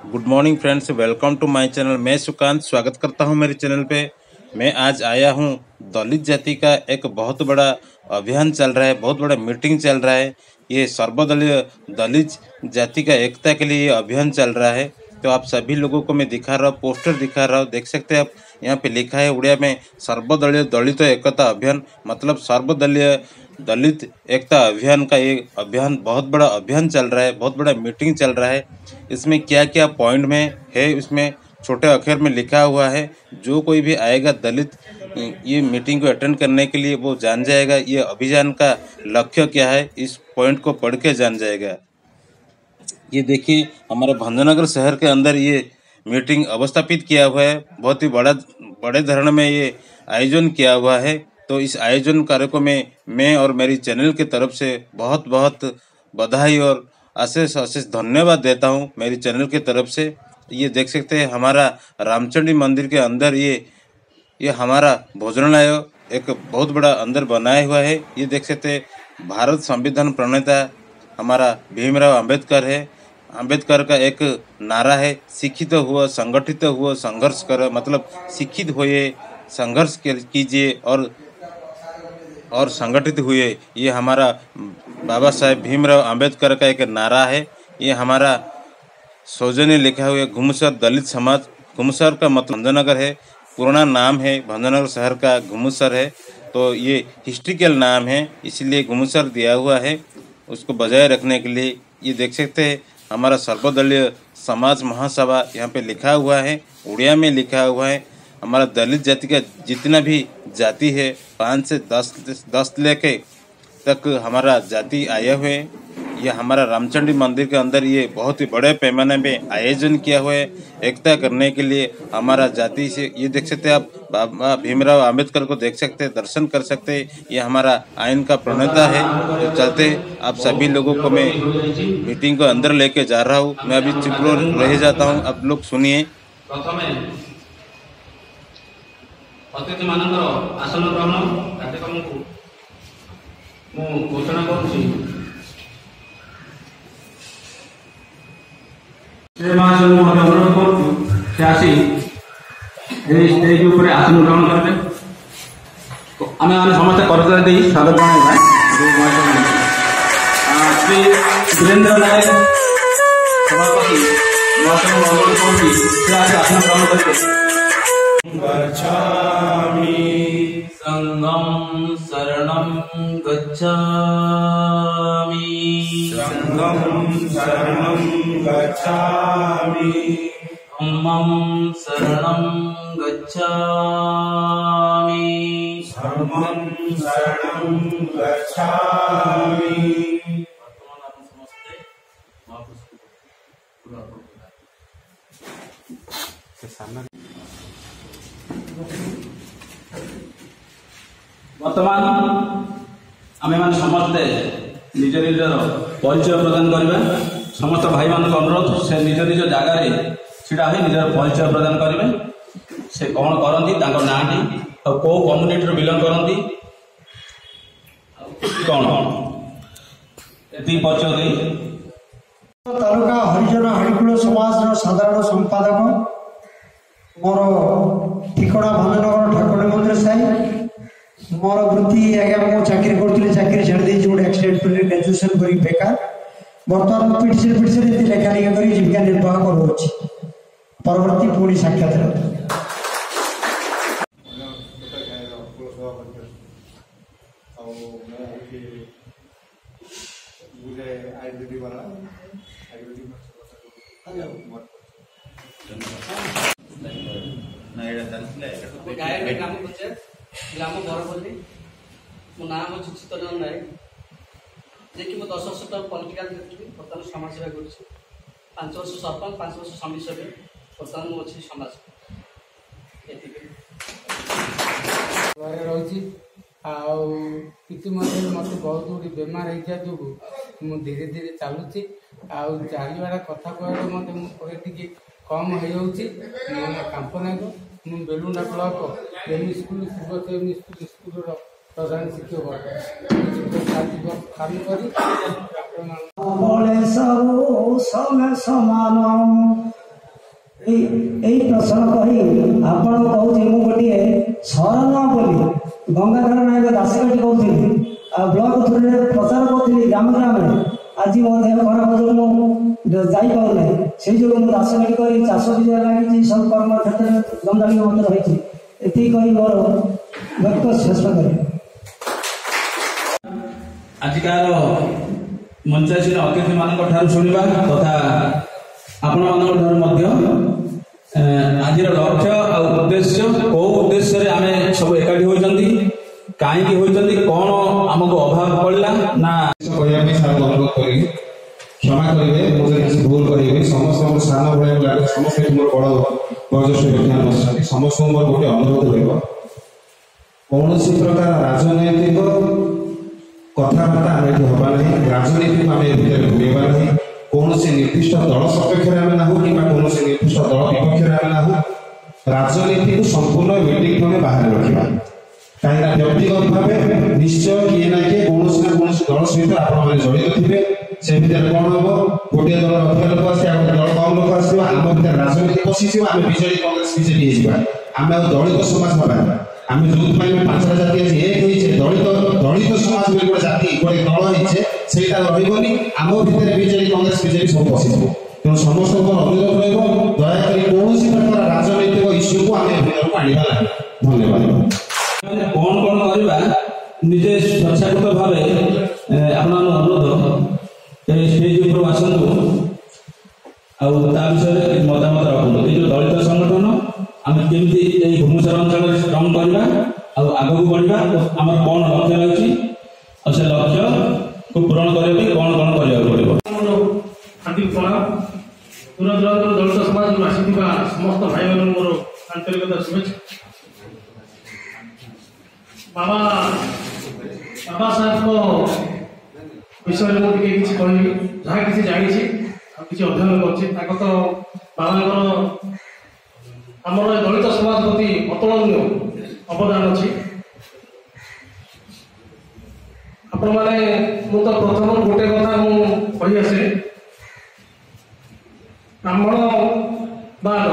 Good morning friends, welcome to my channel. मैं सुकांत स्वागत करता हूं मेरे चैनल पे। मैं आज आया हूं दलित जाति का एक बहुत बड़ा अभियान चल रहा है, बहुत बड़ा मीटिंग चल रहा है। ये सर्वदलीय दलित जाति का एकता के लिए ये अभियान चल रहा है। तो आप सभी लोगों को मैं दिखा रहा हूँ, पोस्टर दिखा रहा हूँ, देख सकते हैं आप। यहाँ पे लिखा है उड़िया में सर्वदलीय दलित एकता अभियान, मतलब सर्वदलीय दलित एकता अभियान का ये अभियान बहुत बड़ा अभियान चल रहा है, बहुत बड़ा मीटिंग चल रहा है। इसमें क्या क्या पॉइंट में है, इसमें छोटे अक्षर में लिखा हुआ है। जो कोई भी आएगा दलित ये मीटिंग को अटेंड करने के लिए वो जान जाएगा ये अभियान का लक्ष्य क्या है, इस पॉइंट को पढ़ के जान जाएगा। ये देखिए हमारे भंजनगर शहर के अंदर ये मीटिंग अवस्थापित किया हुआ है। बहुत ही बड़े धरण में ये आयोजन किया हुआ है। तो इस आयोजन कार्य को मैं और मेरी चैनल की तरफ से बहुत बहुत बधाई और अशेष अशेष धन्यवाद देता हूँ मेरी चैनल की तरफ से। ये देख सकते हैं हमारा रामचंडी मंदिर के अंदर ये हमारा भोजनालय एक बहुत बड़ा अंदर बनाया हुआ है। ये देख सकते हैं भारत संविधान प्रणेता हमारा भीमराव अंबेडकर है। अंबेडकर का एक नारा है, शिक्षित हुआ संगठित हुआ संघर्ष कर, मतलब शिक्षित हुए संघर्ष कीजिए और संगठित हुए। ये हमारा बाबा साहेब भीमराव अंबेडकर का एक नारा है। ये हमारा सौजन्य लिखा हुआ घुमसर दलित समाज, घुमसर का मतलब भंजनगर है, पुराना नाम है भंजनगर शहर का घुमसर है। तो ये हिस्ट्रिकल नाम है इसलिए घुमसर दिया हुआ है, उसको बजाय रखने के लिए। ये देख सकते हैं हमारा सर्वदलीय समाज महासभा यहाँ पे लिखा हुआ है, उड़िया में लिखा हुआ है। हमारा दलित जाति का जितना भी जाति है 5 से 10 लेके तक हमारा जाति आए हुए। ये हमारा रामचंडी मंदिर के अंदर ये बहुत ही बड़े पैमाने में आयोजन किया हुआ है एकता करने के लिए हमारा जाति से। ये देख सकते हैं आप, बाबा भीमराव अंबेडकर को देख सकते हैं, दर्शन कर सकते हैं। ये हमारा आइन का प्रणेता है। तो चलते आप सभी लोगों को मैं मीटिंग को अंदर लेके जा रहा हूँ। मैं अभी चुप रह जाता हूँ, आप लोग सुनिए। अतिथि मानकर आसन ग्रहण कार्यक्रम को मु घोषणा करुछि। से महाशय को अनुरोध करूँ से आसी स्टेज ऊपर आसन ग्रहण करेंगे। तो आम मैंने समस्त करताल दे स्वागत जन श्री वीरेंद्र नायक सभापति महाशय को अनुरोध करूँ से आसी आसन ग्रहण करेंगे। गच्छामि संगम शरणं गच्छामि संगं शरणं गच्छामि धम्मं शरणं गच्छामि धम्मं शरणं गच्छामि। वर्तमान आम मैंने समस्ते निज निजर परिचय प्रदान करवा। समस्त भाई मान अनुरोध से निज निज जगार छिड़ा हो निजर परिचय प्रदान करेंगे। से कौन करती नाटी और कौ कम्युनिटी बिलंग करती कौन ये परिचय दे। तालुका हरिजन हरिकुल समाज साधारण संपादक। मोर ठिकना भंजनगर ठाकुर मंदिर साई। मोर वृत्ति आज्ञा मु चाकरी करी, चाकरी छाड़ दी गोटे एक्सीडेंट कर ग्रेजुएशन कर बेकार। बर्तमान पिटिसे लेखा लेखा कर जीविका निर्वाह करुँच। परवर्ती पुणी साक्षात ग्राम बरपल्ली। मो नाम अच्छे चित्तरंजन नायक, जे कि 10 वर्ष पॉलिटिकल बर्तमान समाज सेवा कर 5 वर्ष सरपंच, 5 वर्ष समिति सभ्य, बर्तमान मुझे समाज रही। मत बहुत गुड़ी बेमार होता जो मुझे धीरे धीरे चलुची चलवा कथा कह मत कम हो कांपना को बेलुंडा ब्लॉक एम स्कूल स्कूल प्रधान शिक्षक काम कर এই ପ୍ରଶ୍ନ କହି ଆପଣ କହୁଛି ମୁଁ ଗୋଟିଏ ସହର ବୋଲି ଗଙ୍ଗାଧର ନାୟକ ଦାସକାଠି କହୁଥିଲି ଆଉ ବ୍ଲକ ଥ୍ରୁରେ ପ୍ରଚାର କରୁଥିଲି ଗ୍ରାମ ଗ୍ରାମରେ। ଆଜି ମୋ ଦେହ ଖରାପ ଯୋଗୁଁ ମୁଁ ଯାଇପାରୁନାହିଁ, ସେଇ ଯୋଗୁଁ ମୁଁ ଦାସକାଠି କରି ଚାଷ ବିଜୟ ଲାଗିଛି, ସବୁ କର୍ମ କ୍ଷେତ୍ରରେ ଜଞ୍ଜାଳି ମଧ୍ୟ ରହିଛି। ଏତିକି କହି ମୋର ବକ୍ତବ୍ୟ ଶେଷ କରେ। ଆଜିକାର ମଞ୍ଚାସୀନ ଅତିଥିମାନଙ୍କ ଠାରୁ ଶୁଣିବା ତଥା ଆପଣମାନଙ୍କ ଠାରୁ ମଧ୍ୟ ଆଜିର ଲକ୍ଷ୍ୟ ଆଉ ଉଦ୍ଦେଶ୍ୟ, କୋଉ ଉଦ୍ଦେଶ୍ୟରେ ଆମେ ସବୁ ଏକାଠି ହୋଇଛନ୍ତି, କାହିଁକି ହୋଇଛନ୍ତି, କ'ଣ ଆମକୁ ଅଭାବ ପଡ଼ିଲା ନା କହିବା ପାଇଁ ସାର୍ ଅନୁରୋଧ କରିବି। କ୍ଷମା କରିବେ, ମୁଁ ଯଦି କିଛି ଭୁଲ କରିବି। ସମସ୍ତଙ୍କୁ ସାନ ଭଳିଆ ଲାଗେ, ସମସ୍ତେ ମୋର ବଡ଼ ବୟୋଜ୍ୟେଷ୍ଠ ବ୍ୟକ୍ତିମାନେ ବସିଛନ୍ତି। ସମସ୍ତଙ୍କୁ ମୋର ଗୋଟେ ଅନୁରୋଧ ରହିବ, କୌଣସି ପ୍ରକାର ରାଜନୈତିକ କଥାବାର୍ତ୍ତା ଆମେ ଏଠି ହେବା ନାହିଁ, ରାଜନୀତିକୁ ଆମେ ଏ ଭିତରେ ଘୁରେଇବା ନାହିଁ। କୌଣସି ନିର୍ଦ୍ଦିଷ୍ଟ ଦଳ ସପକ୍ଷରେ ଆମେ ନାହୁଁ କିମ୍ବା କୌଣସି ନିର୍ଦ୍ଦିଷ୍ଟ ଦଳ ବିପକ୍ଷରେ ଆମେ ନାହୁଁ। ରାଜନୀତିକୁ ସମ୍ପୂର୍ଣ୍ଣ ମିଟିଂ ଆମେ ବାହାରେ ରଖିବା, କାହିଁକିନା ବ୍ୟକ୍ତିଗତ ଭାବେ ନିଶ୍ଚୟ କିଏ ନା କିଏ କୌଣସି ନା କୌଣସି ଦଳ ସହିତ ଆପଣମାନେ ଜଡ଼ିତ ଥିବେ। ସେ ଭିତରେ କ'ଣ ହବ, ଗୋଟିଏ ଦଳ ଅଧିକ ଲୋକ ଆସିବେ, ଆଉ ଗୋଟେ ଦଳ କମ୍ ଲୋକ ଆସିବ, ଆମ ଭିତରେ ରାଜନୀତି ପଶିଯିବ, ଆମେ ବିଜେଡି କଂଗ୍ରେସ ବିଜେପି ହେଇଯିବା। ଆମେ ଆଉ ଦଳିତ ସମାଜ ହେବା। ଆମେ ଯୋଉଥିପାଇଁ 5ଟା ଜାତି ଆଜି ଏକ ହେଇଛେ, ଦଳିତ ସମାଜ ବୋଲି ଗୋଟେ ଜାତି ଗୋଟେ ଦଳ ହେଇଛେ, ସେଇଟା ରହିବନି। ଆମ ଭିତରେ ବିଜେଡି କଂଗ୍ରେସ ବିଜେପି ସବୁ ପଶିଯିବ। ତେଣୁ ସମସ୍ତଙ୍କର ଅନୁରୋଧ ରହିବ, ଦୟାକରି କୌଣସି ପ୍ରକାର ରାଜନୈତିକ ଇସ୍ୟୁକୁ ଆମେ ଭିତରକୁ ଆଣିବା ନାହିଁ। ଧନ୍ୟବାଦ। କ'ଣ କରିବା ନିଜେ ସ୍ୱଚ୍ଛାକୃତ ଭାବେ ଆପଣଙ୍କ ଅନୁରୋଧ ଷ୍ଟେଜ ଉପରକୁ ଆସନ୍ତୁ ଆଉ ତା ବିଷୟରେ ମତାମତ ରଖନ୍ତୁ। ଏଇ ଯେଉଁ ଦଳିତ ସଂଗଠନ ଆମେ କେମିତି ଏଇ ଭୁବନେଶ୍ୱର ଅଞ୍ଚଳରେ ଷ୍ଟ୍ରଙ୍ଗ କରିବା ଆଉ ଆଗକୁ ବଢ଼ିବା, ଆମର କ'ଣ ଲକ୍ଷ୍ୟ ରହିଛି ଆଉ ସେ ଲକ୍ଷ୍ୟକୁ ପୂରଣ କରିବା ପାଇଁ କ'ଣ କରିବାକୁ ପଡ଼ିବ। ଆମର ହାର୍ଦ୍ଦିକ ପ୍ରଣାମ। ଦୂର ଦୂରାନ୍ତର ଦଳିତ ସମାଜରୁ ଆସିଥିବା ସମସ୍ତ ଭାଇମାନଙ୍କୁ ମୋର ଆନ୍ତରିକତା ଶୁଭେଚ୍ଛା। ବାବା ସାହେବଙ୍କ ବିଷୟରେ ମୁଁ ଟିକେ କିଛି କହିବି। ଯାହା କିଛି ଜାଣିଛି ଆଉ କିଛି ଅଧ୍ୟୟନ କରିଛି, ତାଙ୍କ ତ ବାବାଙ୍କର ଆମର ଦଳିତ ସମାଜ ପ୍ରତି ଅତୁଳନୀୟ ଅବଦାନ ଅଛି। ଆପଣମାନେ, ମୁଁ ତ ପ୍ରଥମରୁ ଗୋଟେ କଥା ମୁଁ କହିଆସେ, ବ୍ରାହ୍ମଣ ବାଦ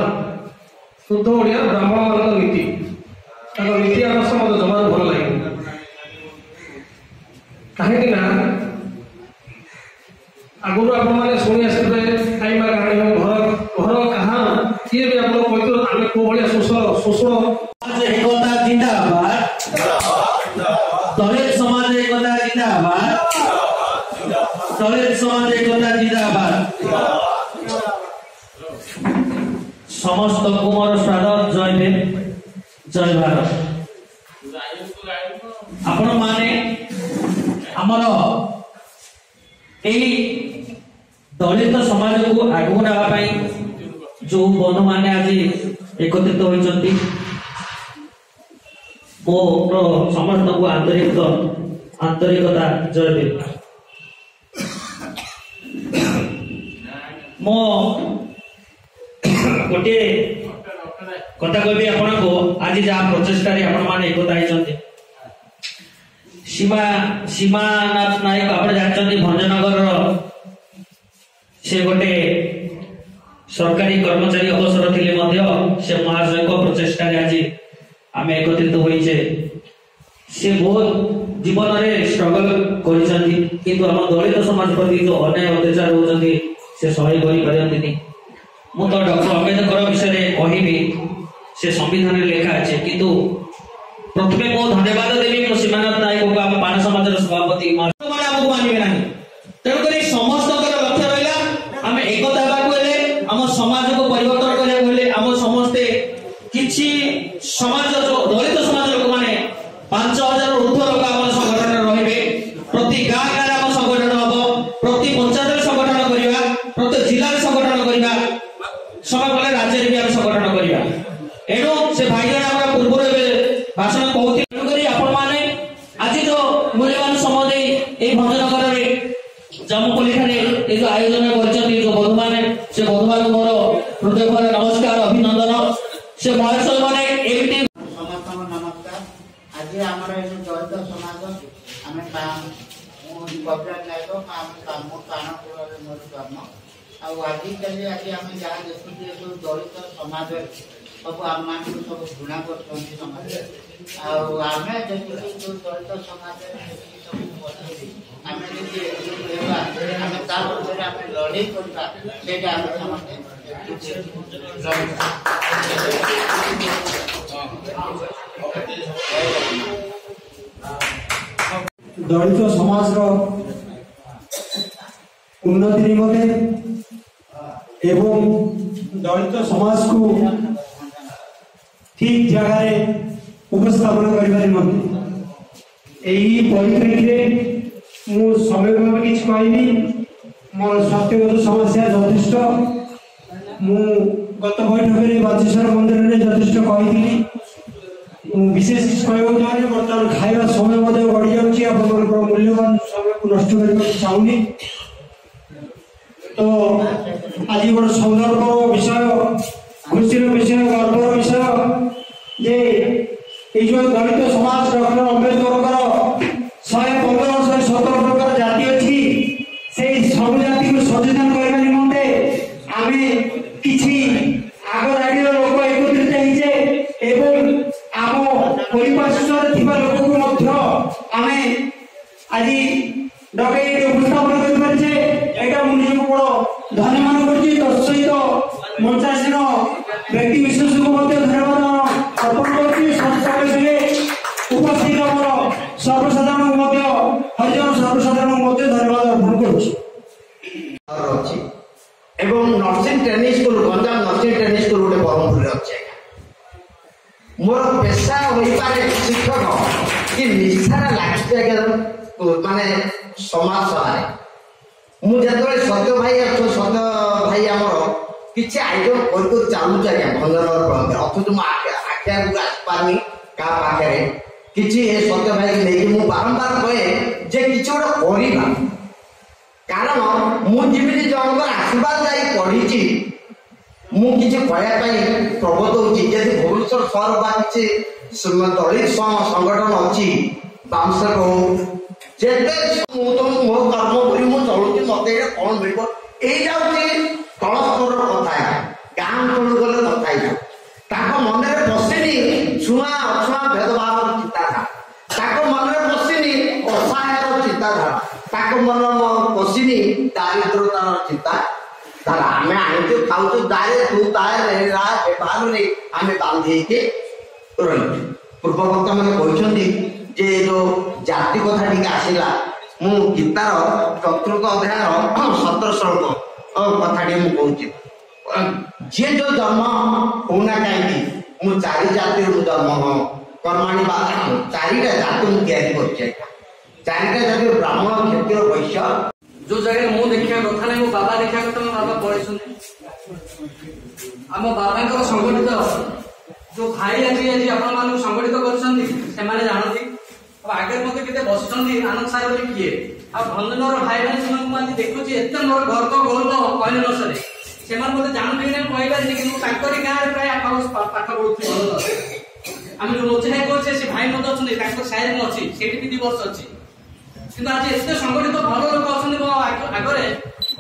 ଶୁଦ୍ଧ ଓଡ଼ିଆ ବ୍ରାହ୍ମଣମାନଙ୍କ ନୀତି, ତାଙ୍କ ନୀତି ଆଦର୍ଶ ମୋତେ ଜମାରୁ ଭଲ ଲାଗେ। କାହିଁକି ନା ଆଗରୁ ଆପଣମାନେ ଶୁଣି ଆସିଥିବେ ଖାଇବା କାହାଣୀ ହଉ, ଘର କାହାର କିଏ ବି ଆପଣଙ୍କୁ କହିଥିବ ଆମେ କୋଉ ଭଳିଆ ଶୋଷଣ। एकता जिंदाबाद, दलित समाज एकता जिंदाबाद, दलित समाज एकता जिंदाबाद। समस्त कुमार स्वागत, जय भीम, जय भारत। आपण माने हमर एई दलित समाज को आगु नेबा पई जो बंधु माने आज एकत्रित होइचंती, मोर समस्त को आंतरिकता जय भीम। मो गोटे कथा कहबी आपण को, आज जहाँ प्रचेषा आपण मैंने एकता होती सीमानाथ नायक आप जानते भंजनगर से गोटे सरकारी कर्मचारी अवसर थिले से महाशय प्रचेषा आज आम एकत्रित होइछे। से बहुत जीवन में स्ट्रगल करिसंती, किंतु आम दलित समाज प्रति जो अन्याय अत्याचार होउछंती से सही करि पारंती। मु तो डॉक्टर अम्बेडकर विषय कहबी, से संविधान लेखा अच्छे, किंतु प्रथमे मो धन्यवाद देवी मो सीमानाथ नायक को, आम पान समाज सभापति आमको मानवे ना। तेणुक समस्त लक्ष्य रहा आम एकता हेल्ले, आम समाज को परिवर्तन करने आम समस्ते किसी समाज दलित समाज लोक मैंने 5000 ऊर्ध्व लोक आम संगठन रे, प्रति गाँ गाँव आम संगठन हम, प्रति पंचायत संगठन करवा, प्रति जिला संगठन करवा, समय कले राज्य भी आम संगठन करवा। एणु से भाई जन पूर्व भाषण कहते, तेणुक आपण मैंने आज जो मूल्यवान समय भंजनगर जम्मुपल्ली ठारे जो आयोजन कर जो बंधु मैंने, से बंधु मान मोर हृदय नमस्कार अभिनंदन। से महाशय मैंने समस्त नमस्कार। आज आम दलित समाज आम बबुला नायक काम कानपुर मोर कर्म आजिकल आज आम जहाँ देखुचे सब दलित समाज सब आम मान सब घृणा कर समाज आम देखुचे जो दलित समाज आम लड़े करवा दलित समाज उन्नति निमते एवं दलित समाज को ठीक जगह उपस्थापन करने निमते यही परिप्रेक्षी मु समय भाव कि कहबी मोर स्वास्थ्यगत समस्या यथेष्ट मु गत बैठक में बाचेश्वर मंदिर में यथेष्ट कही विशेष कहूँ बर्तमान खाଇବା समय गड़ी जाऊँगी मूल्यवान समय को नष्ट करने चाहूनी तो आज गोटे संदर्भ विषय खुशी विषय गर्वर विषय जे जो दलित समाज डॉक्टर अम्बेडकर 115-117 प्रकार जाति अच्छी से सब जाति को सचेतन करने निमंते आम किसी आग दाड़ी लोक एकत्रित होइछे एवं आम परिपार्श्वर थिबा लोक को मध्य आमे आज डके उपस्थापन कर पारछे एटा मु निज बड़ धन्य मान करछि तत्सहित मंचासीन व्यक्ति विशेष को मध्य धन्यवाद अर्पण करछि संस्थापक उपस्थित हमर सर्वसाधारण मध्य हरिजन सर्वसाधारण मध्य धन्यवाद अर्पण करछि एवं nursing training school Ganjam nursing training school गोटे ब्रह्मपुर अच्छे मोर पेशा हो पारे शिक्षक कि निष्ठार लगे माने समाज सहारे मुझे सत्य भाई सत्य भाई आमर किसी आइटम कर चलुच आज्ञा भंजनगर ब्लक अथच मुझे आसपारनी क्या पाखे किसी सत्य भाई नहीं मुझे बारंबार कहे जे कि गोटे करवा कारण मुझे जनक आशीर्वाद जाई पढ़ी मुझे कहवाई प्रबोध होती भुवनेश्वर सहर बा किसी दलित संगठन अच्छी बामसेक हो तो मो कर्म करी चलुची मत कौन मिल यही तल स्तर कथा गाँ अंचल गले कथा मन में पशिनी छुआ अछुआ भेदभाव चिंताधारा मन में पशिनी असहायर चिंताधारा मन पशिनी दारिद्रतार चिंताधारा आम आनी खाऊ दारे तू तारे व्यवहार आम बांधे रही पूर्ववक्ता मैंने कहते जे जो जाति कथा टी आसला मु गीतार चतुर्थ अध्याय 17 श्लोक कथा मुझे जी जो जन्म होना कहीं मुझे 4 जाति जन्म कर्माणी चारिटा जाति मुझे चारिटा जाति ब्राह्मण क्षत्रिय वैश्य जो जगह मु देखा कथा नहीं मो बाबा देखा कथा मो बाबा पढ़े आम बाबा संगठित जो भाई आज आज आपण मान संगठित कर जानती आगे मत के बस आनंद सार किए भंजनगर भाई भाई आज देखुची एत मोर घर को गौरव कहले न सरे से मत जानते कि कही पारे कि गाँव में प्राय 8 वर्ष पाठ पढ़ुती आम जो रोचना कहे से भाई मत अच्छा साइड में अच्छी से 2 वर्ष अच्छी कि आज एत संगठित भल लोक अच्छा आगे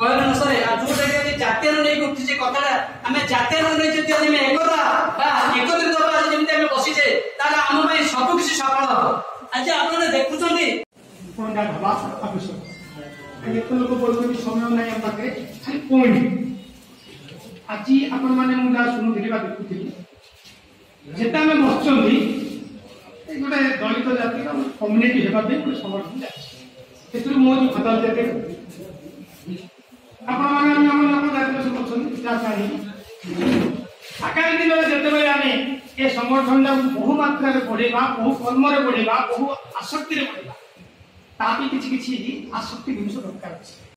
कहले न सरे जो जगह जातीय नहीं उठी कथा आम जातीय नहीं एकत्रित जमी बसीचे आम सबकि सफल हम आज आप देखुं लोक बोलते समय ना पाखे खाली पॉइंट आज आपण मैंने मुझे शुणुली देखुली जेटा आम बस गोटे दलित जाति कम्युनिटी होगा गोटे संगठन जाती मो जो खाता आगामी दिन में जिते आम ये संगठन बहु मात्रा बढ़ेगा बहु कर्म बढ़ेगा बहु आसक्ति बढ़ेगा ताकि किसी आसक्ति जिन दरकार अच्छे